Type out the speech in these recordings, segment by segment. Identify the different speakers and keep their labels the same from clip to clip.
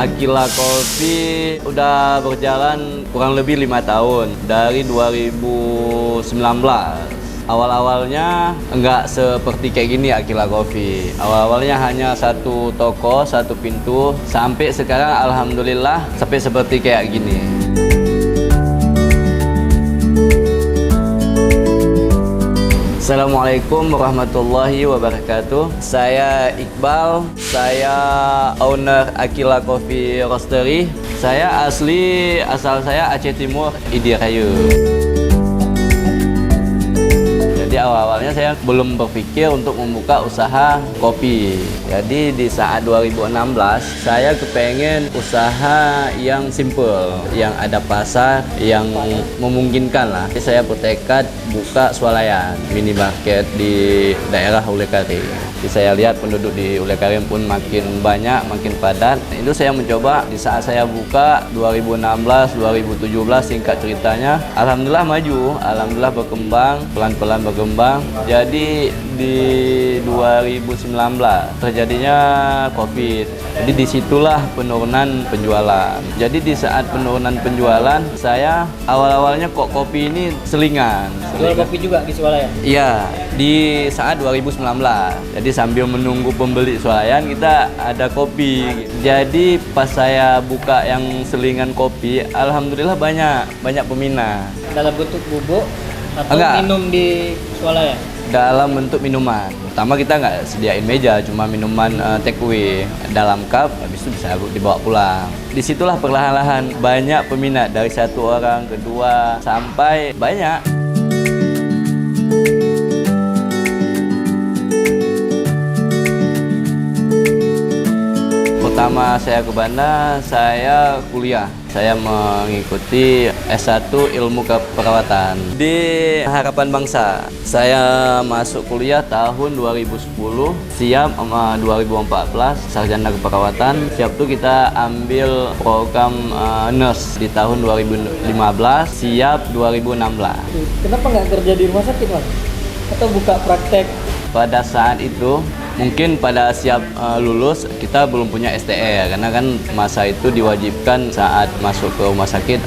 Speaker 1: Aquila Coffee udah berjalan kurang lebih 5 tahun dari 2019. Awal-awalnya enggak seperti kayak gini Aquila Coffee. Awal-awalnya hanya satu toko, satu pintu, sampai sekarang alhamdulillah sampai seperti kayak gini. Assalamualaikum warahmatullahi wabarakatuh. Saya Iqbal, saya owner Aquila Coffee Roastery. Saya asal saya Aceh Timur, Idirayu. Jadi awalnya saya belum berpikir untuk membuka usaha kopi. Jadi di saat 2016 saya kepengen usaha yang simple, yang ada pasar, yang memungkinkan lah. Jadi saya bertekad buka swalayan minimarket di daerah Ulekari. Jadi saya lihat penduduk di Ulekari pun makin banyak, makin padat. Itu saya mencoba di saat saya buka 2016, 2017 singkat ceritanya. Alhamdulillah maju, alhamdulillah berkembang, pelan-pelan berkembang. Jadi di 2019 terjadinya COVID. Jadi disitulah penurunan penjualan. Jadi di saat penurunan penjualan, saya awal-awalnya kok kopi ini selingan.
Speaker 2: Jual kopi juga di swalayan?
Speaker 1: Iya, di saat 2019. Jadi sambil menunggu pembeli swalayan, kita ada kopi. Jadi pas saya buka yang selingan kopi, alhamdulillah banyak peminat.
Speaker 2: Dalam bentuk bubuk atau
Speaker 1: Enggak.
Speaker 2: minum di swalayan?
Speaker 1: Dalam bentuk minuman. Pertama kita nggak sediain meja, cuma minuman take away dalam cup, habis itu bisa dibawa pulang. Disitulah perlahan-lahan banyak peminat dari satu orang, kedua, sampai banyak. Pertama saya ke Banda, saya kuliah. Saya mengikuti S1 Ilmu Keperawatan di Harapan Bangsa. Saya masuk kuliah tahun 2010, siap sama 2014 sarjana keperawatan. Siap tuh kita ambil program nurse di tahun 2015, siap 2016.
Speaker 2: Kenapa nggak kerja di rumah sakit, Mas? Atau buka praktek?
Speaker 1: Pada saat itu mungkin pada siap lulus kita belum punya STR, karena kan masa itu diwajibkan saat masuk ke rumah sakit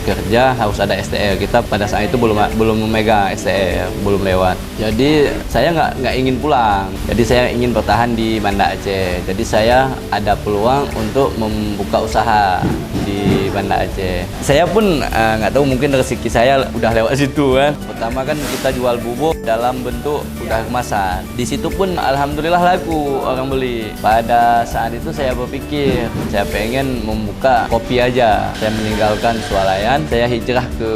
Speaker 1: kerja harus ada STR. Kita pada saat itu belum memegang STR, belum lewat. Jadi saya nggak ingin pulang. Jadi saya ingin bertahan di Banda Aceh. Jadi saya ada peluang untuk membuka usaha di Banda Aceh. Saya pun nggak tahu, mungkin rezeki saya udah lewat situ kan. Pertama kan kita jual bubuk dalam bentuk udah kemasan. Di situ pun alhamdulillah laku orang beli. Pada saat itu saya berpikir saya pengen membuka kopi aja. Saya meninggalkan swalayan, saya hijrah ke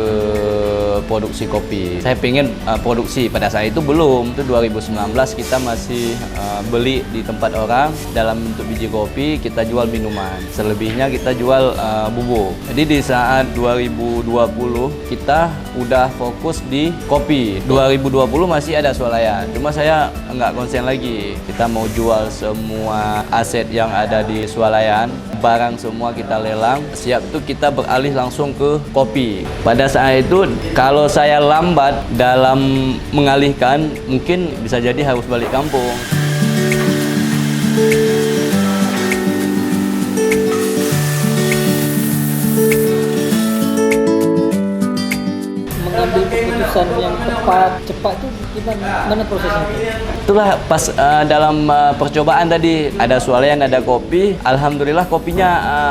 Speaker 1: produksi kopi. Saya pengen produksi. Pada saat itu belum. Itu 2019 kita masih beli di tempat orang dalam bentuk biji kopi, kita jual minuman. Selebihnya kita jual bubuk. Jadi di saat 2020 kita udah fokus di kopi. 2020 masih ada swalayan. Cuma saya nggak konsen lagi. Kita mau jual semua aset yang ada di swalayan, barang semua kita lelang. Siap itu kita beralih langsung ke kopi. Pada saat itu kalau saya lambat dalam mengalihkan, mungkin bisa jadi harus balik kampung.
Speaker 2: Mengambil keputusan yang tepat, cepat itu gimana prosesnya?
Speaker 1: Itulah pas dalam percobaan tadi, ada swalayan, ada kopi. Alhamdulillah kopinya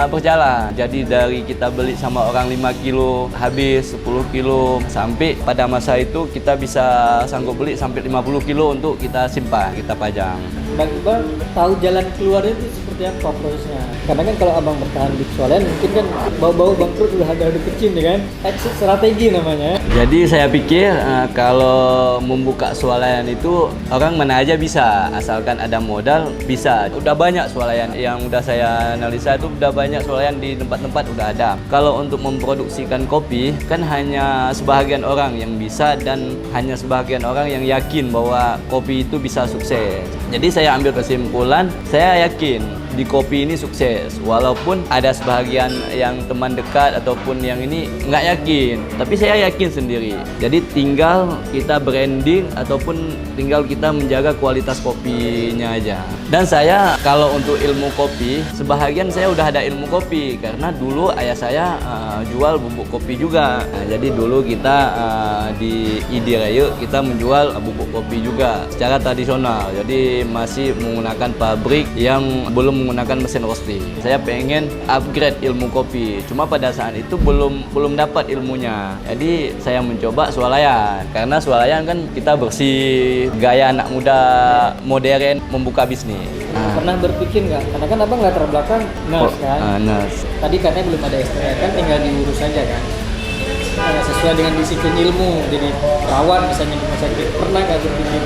Speaker 1: berjalan. Jadi dari kita beli sama orang 5 kilo, habis 10 kilo, sampai pada masa itu kita bisa sanggup beli sampai 50 kilo untuk kita simpan, kita pajang.
Speaker 2: Bang Iqbal tahu jalan keluarnya itu seperti apa prosesnya? Karena kan kalau abang bertahan di swalayan mungkin kan bau-bau bangkrut udah ada kecil nih kan? Exit strategi namanya.
Speaker 1: Jadi saya pikir kalau membuka swalayan itu orang mana aja bisa, asalkan ada modal bisa. Udah banyak swalayan yang udah saya analisa, itu udah banyak swalayan di tempat-tempat udah ada. Kalau untuk memproduksikan kopi kan hanya sebahagian orang yang bisa dan hanya sebahagian orang yang yakin bahwa kopi itu bisa sukses. Jadi saya ambil kesimpulan, saya yakin di kopi ini sukses. Walaupun ada sebagian yang teman dekat ataupun yang ini nggak yakin, tapi saya yakin sendiri. Jadi tinggal kita branding ataupun tinggal kita menjaga kualitas kopinya aja. Dan saya kalau untuk ilmu kopi, sebahagian saya udah ada ilmu kopi karena dulu ayah saya jual bubuk kopi juga. Nah, jadi dulu kita di Idirayu kita menjual bubuk kopi juga secara tradisional. Jadi masih menggunakan pabrik yang belum menggunakan mesin roasting. Saya pengen upgrade ilmu kopi. Cuma pada saat itu belum dapat ilmunya. Jadi saya mencoba swalayan. Karena swalayan kan kita bersih, gaya anak muda modern membuka bisnis.
Speaker 2: Pernah berpikir nggak? Karena kan abang latar belakang nurse kan.
Speaker 1: Nurse.
Speaker 2: Tadi katanya belum ada STR kan, tinggal diurus saja kan. Sesuai dengan disiplin ilmu, jadi perawat misalnya di rumah sakit. Pernah nggak berpikir?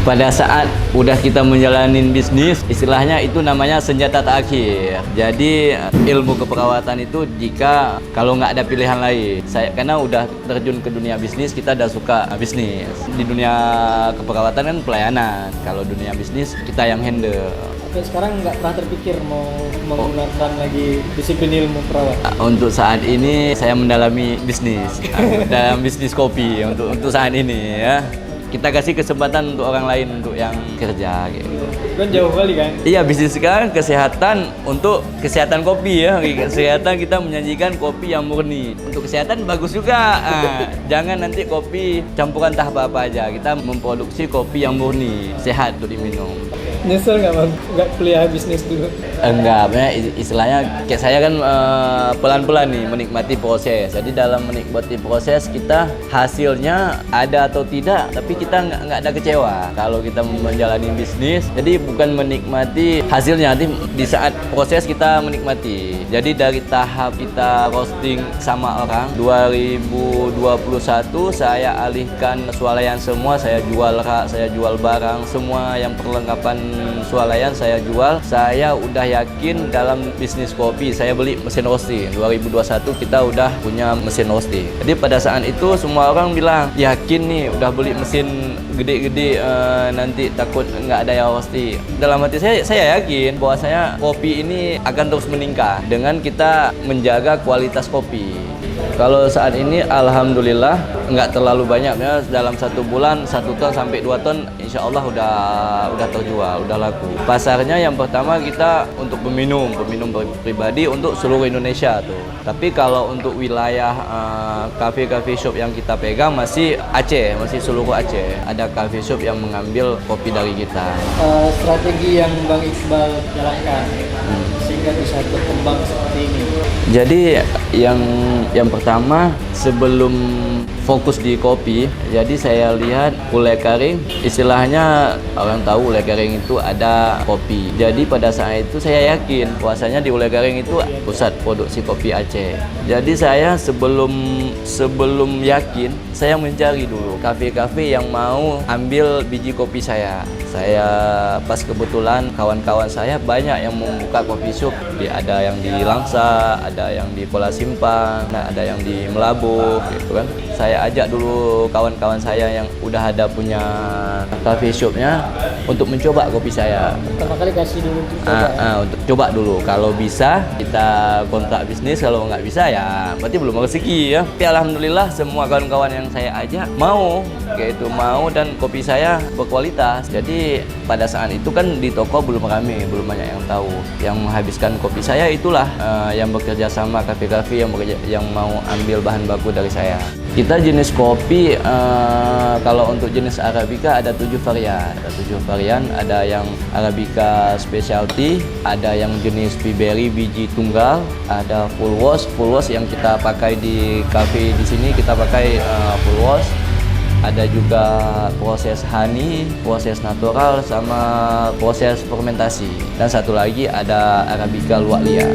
Speaker 1: Pada saat udah kita menjalanin bisnis, istilahnya itu namanya senjata terakhir. Jadi ilmu keperawatan itu jika kalau nggak ada pilihan lain. Karena udah terjun ke dunia bisnis, kita udah suka bisnis. Di dunia keperawatan kan pelayanan. Kalau dunia bisnis kita yang handle.
Speaker 2: Oke, sekarang nggak pernah terpikir mau menggunakan lagi disiplin ilmu perawat?
Speaker 1: Untuk saat ini saya mendalami bisnis, dalam bisnis kopi untuk saat ini ya. Kita kasih kesempatan untuk orang lain untuk yang kerja gitu.
Speaker 2: Kan jauh kali kan?
Speaker 1: Iya, bisnis sekarang kesehatan untuk kesehatan kopi ya. Kesehatan kita menyajikan kopi yang murni. Untuk kesehatan bagus juga. Jangan nanti kopi campuran tahap apa aja. Kita memproduksi kopi yang murni, sehat untuk diminum.
Speaker 2: Nyesel nggak bang? Nggak kuliah bisnis dulu?
Speaker 1: Enggak, istilahnya kayak saya kan pelan-pelan nih menikmati proses. Jadi dalam menikmati proses kita hasilnya ada atau tidak, tapi kita nggak ada kecewa kalau kita menjalani bisnis. Jadi bukan menikmati hasilnya, nanti di saat proses kita menikmati. Jadi dari tahap kita roasting sama orang 2021 saya alihkan swalayan semua, saya jual rak, saya jual barang, semua yang perlengkapan swalayan saya jual. Saya udah yakin dalam bisnis kopi. Saya beli mesin roasting 2021 kita udah punya mesin roasting. Jadi pada saat itu semua orang bilang yakin nih udah beli mesin gede-gede, nanti takut nggak ada yang roasting. Dalam hati saya yakin bahwa saya kopi ini akan terus meningkat dengan kita menjaga kualitas kopi. Kalau saat ini alhamdulillah nggak terlalu banyak ya, dalam 1 bulan 1 ton sampai 2 ton insya Allah udah terjual, udah laku. Pasarnya yang pertama kita untuk peminum pribadi untuk seluruh Indonesia tuh. Tapi kalau untuk wilayah cafe shop yang kita pegang masih Aceh, masih seluruh Aceh. Ada cafe shop yang mengambil kopi dari kita.
Speaker 2: Strategi yang Bang Iqbal jalankan sehingga bisa berkembang seperti ini.
Speaker 1: Jadi yang pertama sebelum fokus di kopi, jadi saya lihat Ulay Karing, istilahnya orang tahu Ulay Karing itu ada kopi. Jadi pada saat itu saya yakin bahwasanya di Ulay Karing itu pusat produksi kopi Aceh. Jadi saya sebelum yakin, saya mencari dulu kafe-kafe yang mau ambil biji kopi saya. Saya pas kebetulan kawan-kawan saya banyak yang membuka kopi shop. Ada yang di Langsa, ada yang di Kuala Simpang, ada yang di Melabuh gitu kan. Saya ajak dulu kawan-kawan saya yang udah ada punya cafe shopnya untuk mencoba kopi saya.
Speaker 2: Pertama kali kasih dulu
Speaker 1: untuk coba dulu. Kalau bisa kita kontrak bisnis, kalau nggak bisa ya berarti belum rezeki ya. Tapi alhamdulillah semua kawan-kawan yang saya ajak mau, kayak itu mau, dan kopi saya berkualitas. Jadi pada saat itu kan di toko belum ramai, belum banyak yang tahu. Yang menghabiskan kopi saya itulah yang bekerja sama kafe-kafe yang mau ambil bahan baku dari saya. Kita jenis kopi, kalau untuk jenis Arabica ada 7 varian. Ada 7 varian, ada yang Arabica specialty, ada yang jenis Piberry biji tunggal, ada full wash yang kita pakai di cafe di sini, kita pakai full wash. Ada juga proses honey, proses natural, sama proses fermentasi. Dan satu lagi ada Arabica luwak liar.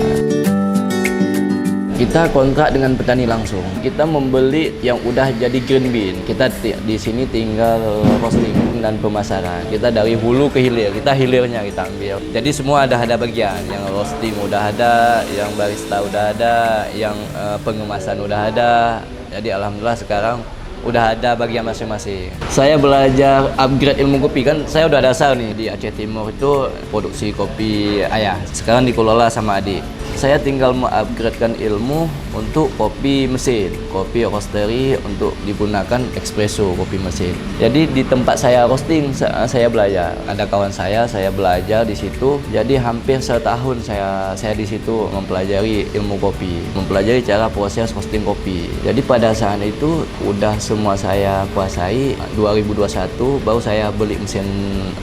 Speaker 1: Kita kontrak dengan petani langsung. Kita membeli yang udah jadi green bean. Kita di sini tinggal roasting dan pemasaran. Kita dari hulu ke hilir. Kita hilirnya kita ambil. Jadi semua ada bagian. Yang roasting udah ada, yang barista udah ada, yang pengemasan udah ada. Jadi alhamdulillah sekarang udah ada bagian masing-masing. Saya belajar upgrade ilmu kopi, kan saya udah dasar nih di Aceh Timur itu produksi kopi ayah. Sekarang dikelola sama adik. Saya tinggal mengupgradekan ilmu untuk kopi mesin, kopi roastery untuk digunakan espresso kopi mesin. Jadi di tempat saya roasting saya belajar. Ada kawan saya belajar di situ. Jadi hampir setahun saya di situ mempelajari ilmu kopi, mempelajari cara proses roasting kopi. Jadi pada saat itu udah semua saya kuasai. 2021 baru saya beli mesin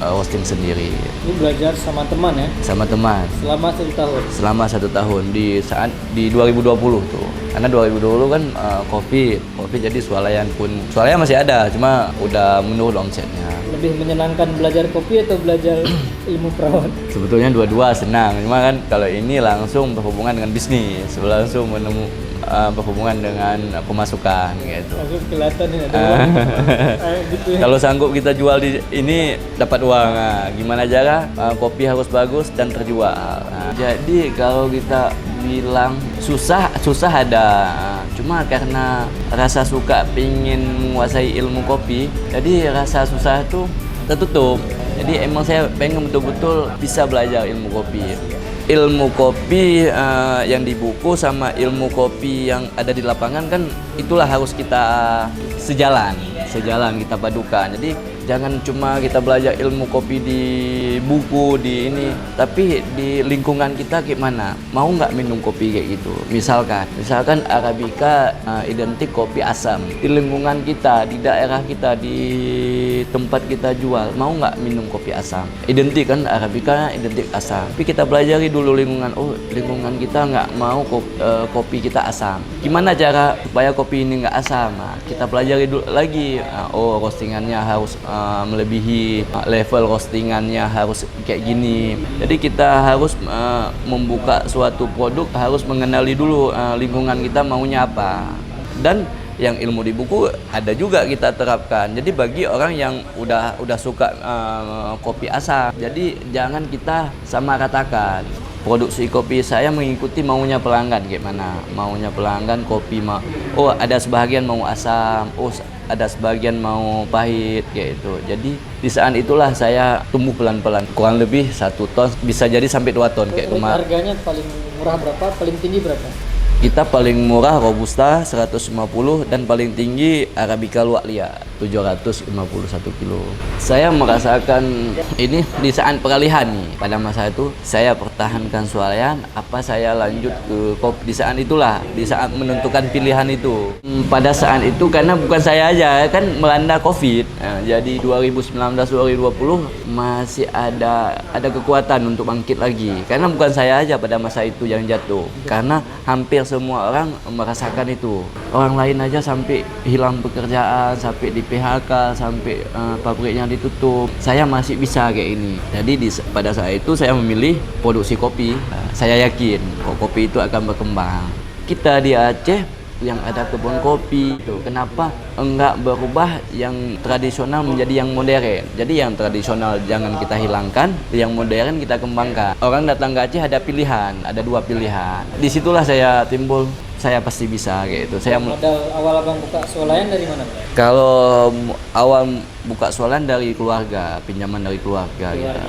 Speaker 1: roasting sendiri.
Speaker 2: Ini belajar sama teman ya?
Speaker 1: Sama teman.
Speaker 2: Selama 1 tahun?
Speaker 1: Selama 1 tahun di 2020 tuh. Karena 2020 kan kopi jadi swalayan masih ada, cuma udah menurun omsetnya.
Speaker 2: Lebih menyenangkan belajar kopi atau belajar ilmu perawat?
Speaker 1: Sebetulnya dua-dua senang, cuma kan kalau ini langsung berhubungan dengan bisnis, langsung berhubungan dengan pemasukan gitu.
Speaker 2: Langsung kelihatan nih ada uang. Gitu ya.
Speaker 1: Kalau sanggup kita jual di ini dapat uang. Nah, gimana cara kopi harus bagus dan terjual. Nah, jadi kalau kita bilang susah ada, cuma karena rasa suka pingin menguasai ilmu kopi, jadi rasa susah itu tertutup. Jadi emang saya pengen betul-betul bisa belajar ilmu kopi. Ilmu kopi yang di buku sama ilmu kopi yang ada di lapangan kan itulah harus kita sejalan kita padukan. Jadi jangan cuma kita belajar ilmu kopi di buku di ini, tapi di lingkungan kita gimana? Mau nggak minum kopi kayak gitu? Misalkan Arabica identik kopi asam. Di lingkungan kita, di daerah kita, di tempat kita jual, mau nggak minum kopi asam? Identik kan Arabica identik asam. Tapi kita pelajari dulu lingkungan. Oh, lingkungan kita nggak mau kopi kita asam. Gimana cara supaya kopi ini nggak asam? Nah, kita pelajari dulu lagi. Oh, roastingannya harus melebihi level roastingannya harus kayak gini. Jadi kita harus membuka suatu produk harus mengenali dulu lingkungan kita maunya apa. Dan yang ilmu di buku ada juga kita terapkan. Jadi bagi orang yang udah suka kopi asam, jadi jangan kita sama ratakan. Produksi kopi saya mengikuti maunya pelanggan gimana. Maunya pelanggan kopi oh ada sebagian mau asam, oh ada sebagian mau pahit kayak itu. Jadi di saat itulah saya tumbuh pelan-pelan. Kurang lebih 1 ton, bisa jadi sampai 2 ton kayak kemarin.
Speaker 2: Harganya paling murah berapa? Paling tinggi berapa?
Speaker 1: Kita paling murah Robusta 150 dan paling tinggi Arabica Luwak Lia 751 kilo. Saya merasakan ini di saat peralihan nih. Pada masa itu saya pertahankan swalayan, apa saya lanjut ke kopi di saat itulah, di saat menentukan pilihan itu. Pada saat itu karena bukan saya aja kan melanda Covid. Nah, jadi 2019-2020 masih ada kekuatan untuk bangkit lagi. Karena bukan saya aja pada masa itu yang jatuh. Karena hampir semua orang merasakan itu. Orang lain aja sampai hilang pekerjaan, sampai di PHK, sampai pabriknya ditutup. Saya masih bisa kayak ini. Jadi pada saat itu saya memilih produksi kopi. Saya yakin kopi itu akan berkembang. Kita di Aceh yang ada kebun kopi itu, kenapa enggak berubah yang tradisional menjadi yang modern? Jadi yang tradisional jangan kita hilangkan, yang modern kita kembangkan. Orang datang ke Aceh ada pilihan, ada 2 pilihan. Disitulah saya timbul, saya pasti bisa kayak itu.
Speaker 2: Modal awal abang buka swalayan dari mana?
Speaker 1: Kalau awal buka swalayan dari keluarga, pinjaman dari keluarga gitu.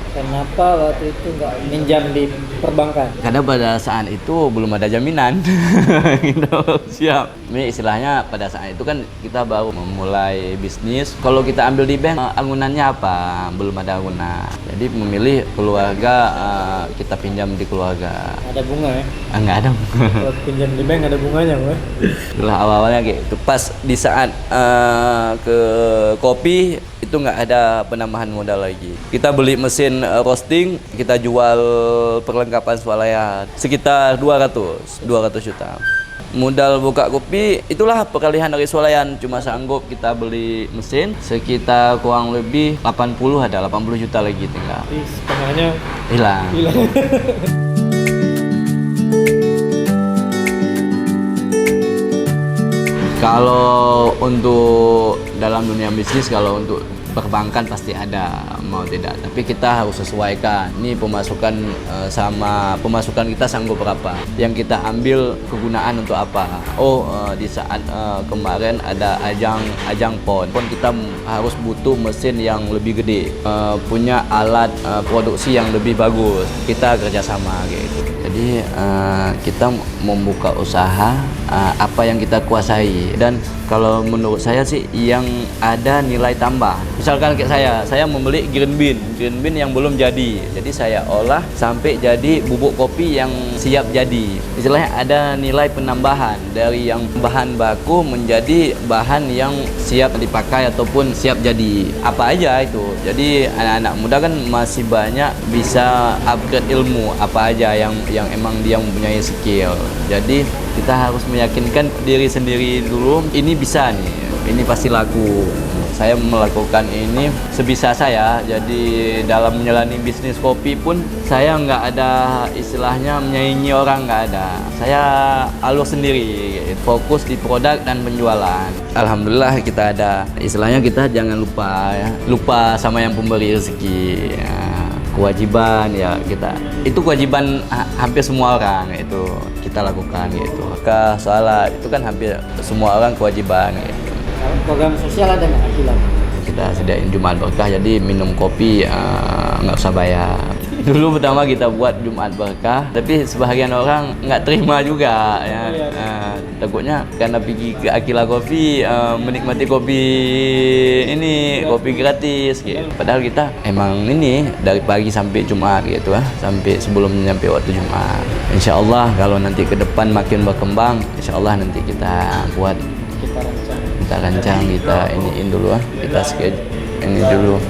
Speaker 2: Kenapa waktu itu nggak minjam di perbankan?
Speaker 1: Karena pada saat itu belum ada jaminan. Gitu, siap. Ini istilahnya pada saat itu kan kita baru memulai bisnis. Kalau kita ambil di bank, angunannya apa? Belum ada angunan. Jadi memilih keluarga, kita pinjam di keluarga.
Speaker 2: Ada bunga ya?
Speaker 1: Enggak ada.
Speaker 2: Kalau pinjam di bank ada bunganya, Bang.
Speaker 1: Itulah awalnya gitu. Pas di saat ke kopi itu nggak ada penambahan modal lagi. Kita beli mesin roasting, kita jual perlengkapan swalayan sekitar 200 juta. Modal buka kopi itulah peralihan dari swalayan, cuma sanggup kita beli mesin sekitar kurang lebih 80 juta lagi tinggal.
Speaker 2: Setengahnya
Speaker 1: hilang. Kalau untuk dalam dunia bisnis, kalau untuk perbankan pasti ada, mau tidak. Tapi kita harus sesuaikan. Ini pemasukan sama pemasukan kita sanggup berapa. Yang kita ambil kegunaan untuk apa. Di saat kemarin ada ajang PON kita harus butuh mesin yang lebih gede, punya alat produksi yang lebih bagus. Kita kerjasama gitu. Jadi kita membuka usaha apa yang kita kuasai, dan kalau menurut saya sih yang ada nilai tambah. Misalkan kayak saya membeli green bean yang belum jadi saya olah sampai jadi bubuk kopi yang siap jadi. Istilahnya ada nilai penambahan dari yang bahan baku menjadi bahan yang siap dipakai ataupun siap jadi apa aja itu. Jadi anak-anak muda kan masih banyak bisa upgrade ilmu apa aja yang emang dia mempunyai skill. Jadi kita harus meyakinkan diri sendiri dulu, ini bisa nih, ini pasti laku. Saya melakukan ini sebisa saya. Jadi dalam menjalani bisnis kopi pun saya nggak ada istilahnya menyaingi orang, nggak ada. Saya alur sendiri, fokus di produk dan penjualan. Alhamdulillah kita ada, istilahnya kita jangan lupa sama yang pemberi rezeki. Kewajiban ya kita, itu kewajiban hampir semua orang itu kita lakukan gitu. Soal itu kan hampir semua orang kewajiban gitu.
Speaker 2: Program sosial ada nggak Akilah?
Speaker 1: Kita sediain Jumat Berkah, jadi minum kopi nggak usah bayar. Dulu pertama kita buat Jumat Berkah, tapi sebagian orang nggak terima juga ya. Takutnya karena pergi ke Akilah Coffee menikmati kopi ini, kopi gratis gitu. Padahal kita emang ini dari pagi sampai Jumat gitu sampai sebelum nyampe waktu Jumat. Insya Allah kalau nanti ke depan makin berkembang, insya Allah nanti kita buat, kita rancang, kita iniin dulu kita schedule ini dulu.